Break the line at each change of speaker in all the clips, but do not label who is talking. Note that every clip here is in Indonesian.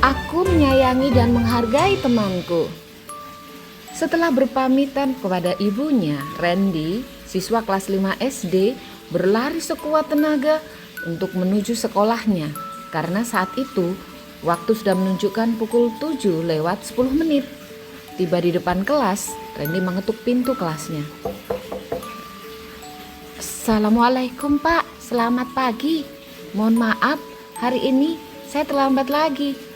Aku menyayangi dan menghargai temanku. Setelah berpamitan kepada ibunya, Randy, siswa kelas 5 SD, berlari sekuat tenaga untuk menuju sekolahnya. Karena saat itu, waktu sudah menunjukkan pukul 7 lewat 10 menit. Tiba di depan kelas, Randy mengetuk pintu kelasnya. Assalamualaikum Pak, selamat pagi. Mohon maaf, hari ini saya terlambat lagi.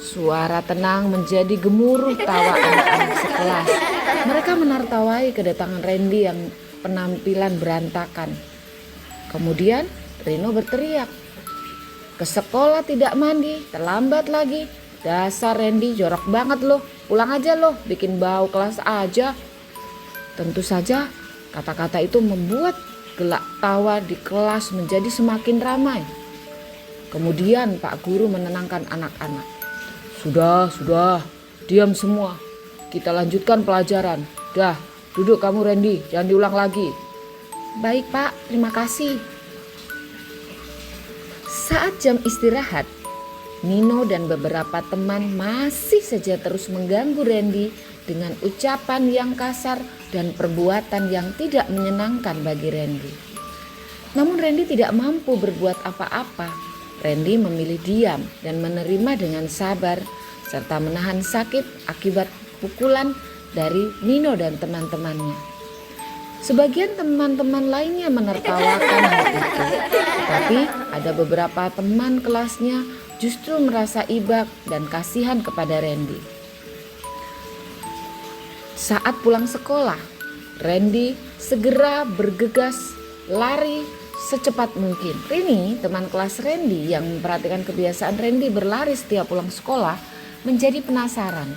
Suara tenang menjadi gemuruh tawa anak-anak sekelas. Mereka menertawai kedatangan Randy yang penampilan berantakan. Kemudian Rino berteriak, "Ke sekolah tidak mandi, terlambat lagi. Dasar Randy, jorok banget loh. Pulang aja loh, bikin bau kelas aja." Tentu saja kata-kata itu membuat gelak tawa di kelas menjadi semakin ramai. Kemudian Pak Guru menenangkan anak-anak. Sudah, diam semua. Kita lanjutkan pelajaran. Dah, duduk kamu Randy, jangan diulang lagi. Baik Pak, terima kasih. Saat jam istirahat, Nino dan beberapa teman masih saja terus mengganggu Randy dengan ucapan yang kasar dan perbuatan yang tidak menyenangkan bagi Randy. Namun Randy tidak mampu berbuat apa-apa. Randy memilih diam dan menerima dengan sabar serta menahan sakit akibat pukulan dari Nino dan teman-temannya. Sebagian teman-teman lainnya menertawakan hal itu, tetapi ada beberapa teman kelasnya justru merasa iba dan kasihan kepada Randy. Saat pulang sekolah, Randy segera bergegas lari secepat mungkin. Rini, teman kelas Randy yang memperhatikan kebiasaan Randy berlari setiap pulang sekolah, menjadi penasaran.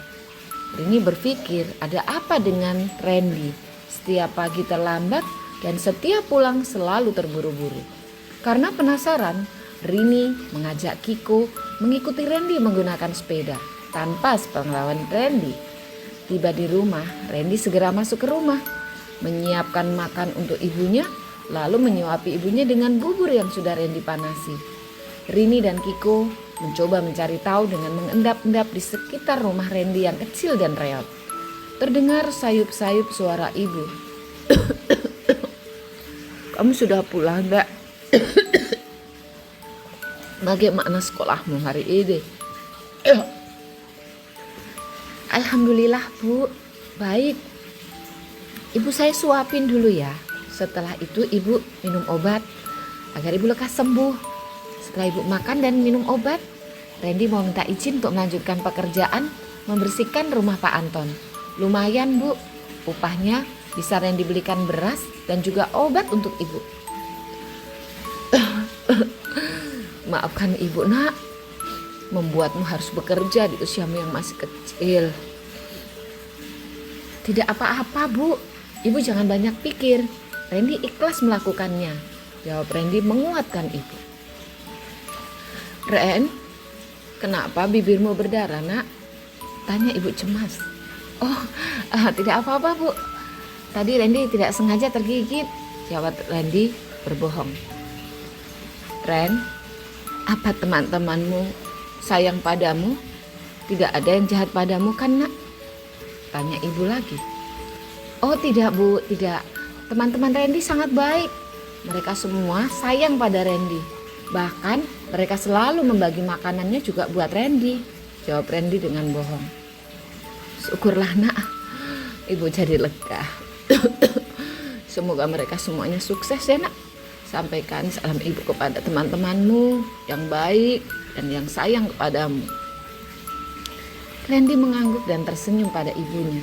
Rini berpikir ada apa dengan Randy. Setiap pagi terlambat dan setiap pulang selalu terburu-buru. Karena penasaran, Rini mengajak Kiko mengikuti Randy menggunakan sepeda. Tanpa sepengetahuan Randy, tiba di rumah, Randy segera masuk ke rumah, menyiapkan makan untuk ibunya, lalu menyuapi ibunya dengan bubur yang sudah Randy panasi. Rini dan Kiko mencoba mencari tahu dengan mengendap-endap di sekitar rumah Randy yang kecil dan reot. Terdengar sayup-sayup suara ibu. Kamu sudah pulang enggak? Bagaimana sekolahmu hari ini? Alhamdulillah Bu, baik. Ibu saya suapin dulu ya. Setelah itu ibu minum obat agar ibu lekas sembuh. Setelah ibu makan dan minum obat, Randy mau minta izin untuk melanjutkan pekerjaan membersihkan rumah Pak Anton. Lumayan Bu, upahnya bisa Randy belikan beras dan juga obat untuk ibu. Maafkan ibu nak, membuatmu harus bekerja di usiamu yang masih kecil. Tidak apa-apa Bu, ibu jangan banyak pikir. Randy ikhlas melakukannya, jawab Randy menguatkan ibu. Ren, kenapa bibirmu berdarah nak? Tanya ibu cemas. Oh, tidak apa-apa Bu. Tadi Randy tidak sengaja tergigit, jawab Randy berbohong. Ren, apa teman-temanmu sayang padamu? Tidak ada yang jahat padamu kan nak? Tanya ibu lagi. Oh tidak Bu, tidak. Teman-teman Randy sangat baik. Mereka semua sayang pada Randy. Bahkan mereka selalu membagi makanannya juga buat Randy, jawab Randy dengan bohong. Syukurlah nak, ibu jadi lega. Semoga mereka semuanya sukses ya nak. Sampaikan salam ibu kepada teman-temanmu yang baik dan yang sayang kepadamu. Randy mengangguk dan tersenyum pada ibunya.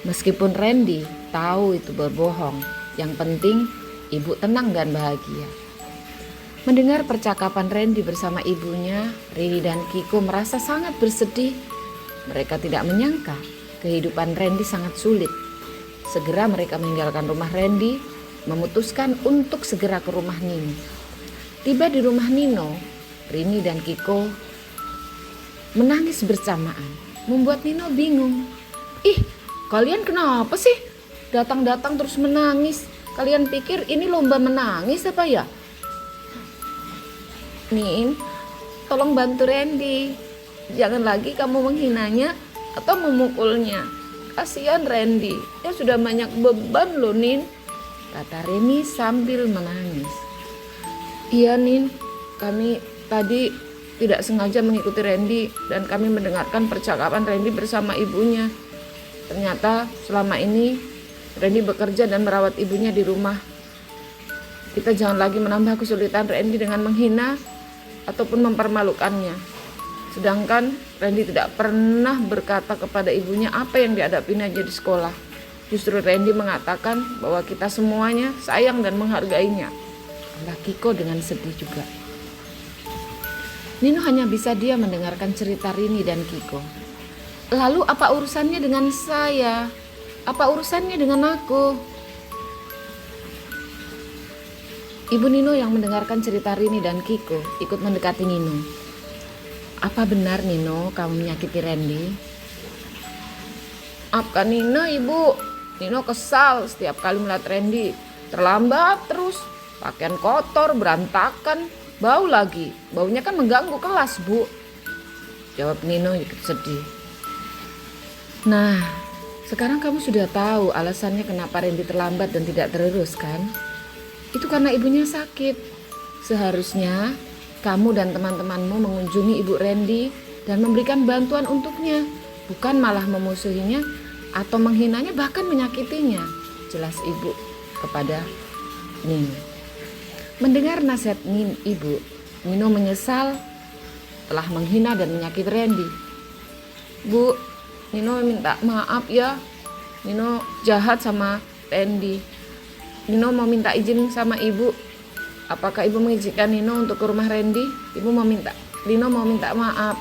Meskipun Randy tahu itu berbohong, yang penting ibu tenang dan bahagia. Mendengar percakapan Randy bersama ibunya, Rini dan Kiko merasa sangat bersedih. Mereka tidak menyangka kehidupan Randy sangat sulit. Segera mereka meninggalkan rumah Randy, memutuskan untuk segera ke rumah Nino. Tiba di rumah Nino, Rini dan Kiko menangis bersamaan, membuat Nino bingung. Ih, kalian kenapa sih? Datang-datang terus menangis. Kalian pikir ini lomba menangis apa ya? Nin, tolong bantu Randy. Jangan lagi kamu menghinanya atau memukulnya. Kasihan Randy, dia sudah banyak beban loh Nin, kata Rini sambil menangis. Iya Nin, kami tadi tidak sengaja mengikuti Randy dan kami mendengarkan percakapan Randy bersama ibunya. Ternyata selama ini Randy bekerja dan merawat ibunya di rumah. Kita jangan lagi menambah kesulitan Randy dengan menghina ataupun mempermalukannya. Sedangkan Randy tidak pernah berkata kepada ibunya apa yang dihadapinya di sekolah. Justru Randy mengatakan bahwa kita semuanya sayang dan menghargainya. Tambah Kiko dengan sedih juga. Nino hanya bisa dia mendengarkan cerita Rini dan Kiko. Lalu apa urusannya dengan saya? Apa urusannya dengan aku? Ibu Nino yang mendengarkan cerita Rini dan Kiko ikut mendekati Nino. Apa benar Nino kamu menyakiti Randy? Maafkan Nino ibu. Nino kesal setiap kali melihat Randy. Terlambat terus, pakaian kotor, berantakan, bau lagi. Baunya kan mengganggu kelas bu, jawab Nino ikut sedih. Nah, sekarang kamu sudah tahu alasannya kenapa Randy terlambat dan tidak terurus kan? Itu karena ibunya sakit. Seharusnya kamu dan teman-temanmu mengunjungi ibu Randy dan memberikan bantuan untuknya, bukan malah memusuhinya atau menghinanya bahkan menyakitinya, jelas ibu kepada Nino. Mendengar nasihat ibu, Nino menyesal telah menghina dan menyakiti Randy. Bu, Nino minta maaf ya, Nino jahat sama Randy. Nino mau minta izin sama ibu. Apakah ibu mengizinkan Nino untuk ke rumah Randy? Nino mau minta maaf.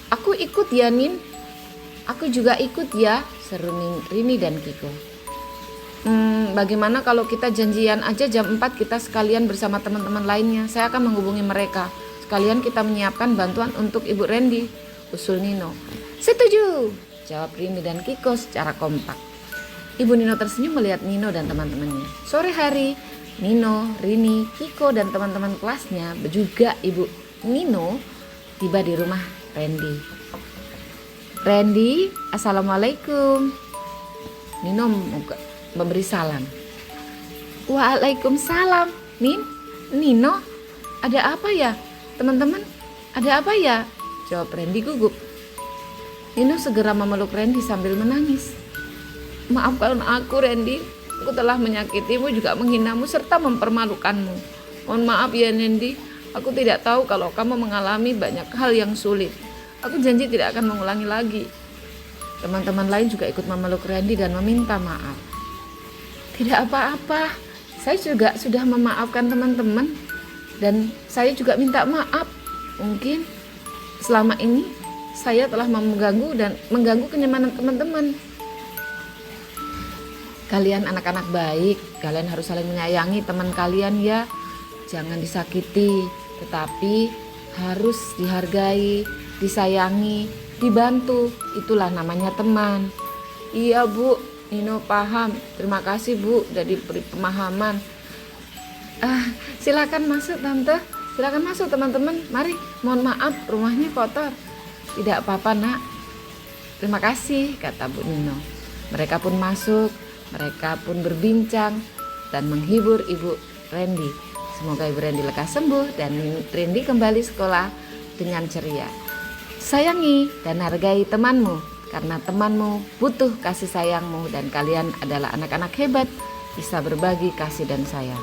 Aku ikut ya Nin. Aku juga ikut ya, seru Rini dan Kiko. Bagaimana kalau kita janjian aja jam 4 kita sekalian bersama teman-teman lainnya. Saya akan menghubungi mereka. Sekalian kita menyiapkan bantuan untuk ibu Randy, usul Nino. Setuju, jawab Rini dan Kiko secara kompak. Ibu Nino tersenyum melihat Nino dan teman-temannya. Sore hari, Nino, Rini, Kiko dan teman-teman kelasnya juga ibu Nino tiba di rumah Randy. Randy, assalamualaikum. Nino memberi salam. Waalaikumsalam. Nino, ada apa ya? Teman-teman, ada apa ya? Jawab Randy gugup. Nino segera memeluk Randy sambil menangis. Maafkan aku Randy, aku telah menyakitimu juga menghinamu serta mempermalukanmu. Mohon maaf ya Randy, aku tidak tahu kalau kamu mengalami banyak hal yang sulit. Aku janji tidak akan mengulangi lagi. Teman-teman lain juga ikut memeluk Randy dan meminta maaf. Tidak apa-apa, saya juga sudah memaafkan teman-teman dan saya juga minta maaf. Mungkin selama ini saya telah mengganggu kenyamanan teman-teman. Kalian anak-anak baik, kalian harus saling menyayangi teman kalian ya. Jangan disakiti, tetapi harus dihargai, disayangi, dibantu. Itulah namanya teman. Iya bu, Nino paham. Terima kasih bu, udah diberi pemahaman. Silakan masuk tante, silakan masuk teman-teman. Mari, mohon maaf rumahnya kotor. Tidak apa-apa nak. Terima kasih, kata Bu Nino. Mereka pun masuk. Mereka pun berbincang dan menghibur Ibu Randy. Semoga Ibu Randy lekas sembuh dan Randy kembali sekolah dengan ceria. Sayangi dan hargai temanmu, karena temanmu butuh kasih sayangmu dan kalian adalah anak-anak hebat, bisa berbagi kasih dan sayang.